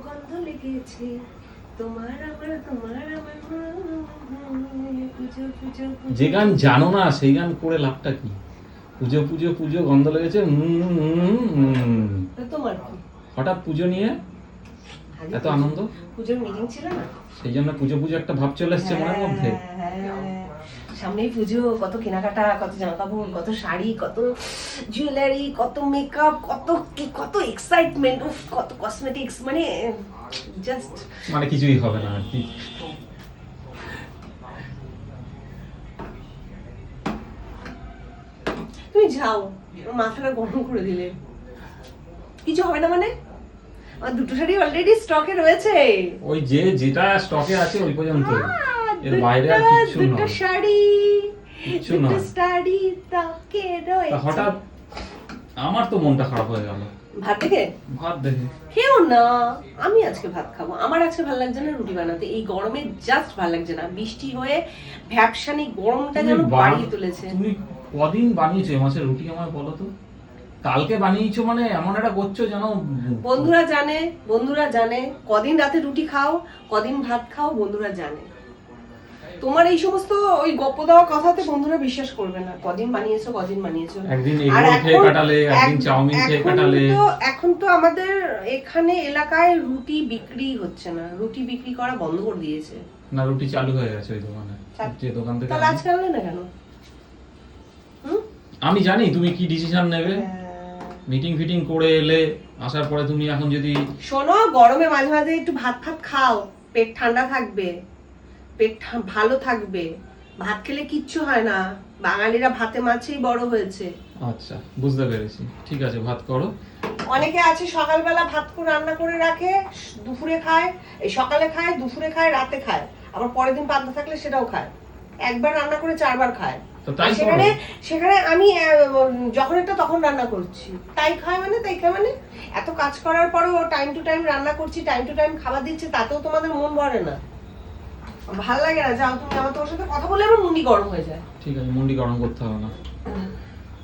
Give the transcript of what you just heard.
গন্ধ লেগেছে তোমার আমার পুজো পুজো। যে গান জানো না সেই গান করে লাভটা কি? পুজো পুজো পুজো গন্ধ লেগেছে। তোমার কি হঠাৎ পুজো নিয়ে এত আনন্দ? পুজোর মিটিং ছিল না, সেই জন্য পুজো পুজো একটা ভাব চলে এসছে মনের মধ্যে। সামনেই পুজো, কত কেনাকাটা, কত জামা কাপড়, কত শাড়ি, কত জুয়েলারি, কত মেকআপ, কত এক্সাইটমেন্ট, কত কসমেটিক্স, মানে জাস্ট মানে কিছুই হবে না আর কি। তুমি যাও, মাথাটা গরম করে দিলে। কিছু হবে না মানে? আমার দুটো শাড়ি অলরেডি স্টকে রয়েছে। ওই যে যেটা স্টকে আছে ওই পর্যন্ত, এর বাইরে আর কিছু না। দুটো শাড়ি, কিছু না। দুটো শাড়ি স্টকে রয়েছে। হঠাৎ আমার তো মনটা খারাপ হয়ে গেল ভাত দেখে। ভাত দেখে। খেও না, আমি আজকে ভাত খাবো। আমার আজকে ভালো লাগছে না রুটি বানাতে, এই গরমে জাস্ট ভালো লাগছে না। বৃষ্টি হয়ে ভ্যাপসানি গরমটা যেন বাড়িয়ে তুলেছে। তুমি কদিন বানিয়েছো এই মাছের রুটি আমায় বলো তো? কালকে বানিয়েছো মানে এমন একটা করছো যেন। বন্ধুরা জানে কদিন রাতে রুটি খাও, কদিন ভাত খাও, বন্ধুরা জানে। তোমার এই সমস্ত ওই গপ্প দেওয়া কথাতে বন্ধুরা বিশ্বাস করবে না। কদিন বানিয়েছো, একদিন এগরোল খেয়ে কাটালে, একদিন চাউমিন খেয়ে কাটালে। এখন তো আমাদের এখানে এলাকায় রুটি বিক্রি হচ্ছে না, রুটি বিক্রি করা বন্ধ করে দিয়েছে। না, রুটি চালু হয়ে গেছে ওই দোকানে, যে দোকান থেকে। তাহলে আজকে আনলে না কেন? আমি জানি তুমি কি ডিসিশন নেবে। মিটিং ফিটিং করে এলে, আসার পরে তুমি এখন যদি শোনো, গরমে মাঝে মাঝে একটু ভাত খাও, পেট ঠান্ডা থাকবে, পেট ভালো থাকবে। ভাত খেলে কিচ্ছু হয় না, বাঙালিরা ভাতে মাছেই বড় হয়েছে। আচ্ছা, বুঝতে পেরেছি, ঠিক আছে, ভাত করো। অনেকে আছে সকালবেলা ভাত করে রান্না করে রাখে, দুপুরে খায়, এই সকালে খায়, দুপুরে খায়, রাতে খায়, আবার পরের দিন পান্তা থাকলে সেটাও খায়। একবার রান্না করে 4 বার খায়। সেখানে আমি যখন একটা তখন রান্না করছি, তাই খায় মানে এত কাজ করার পরেও টাইম টু টাইম রান্না করছি, টাইম টু টাইম খাবার দিচ্ছি, তাতেও তোমাদের মন ভরে না। ভাল লাগে না। যাও তুমি, আমার তোমার সাথে কথা বলে আমার মুন্ডি গরম হয়ে যায়। ঠিক আছে, মুন্ডি গরম করতে হবে না।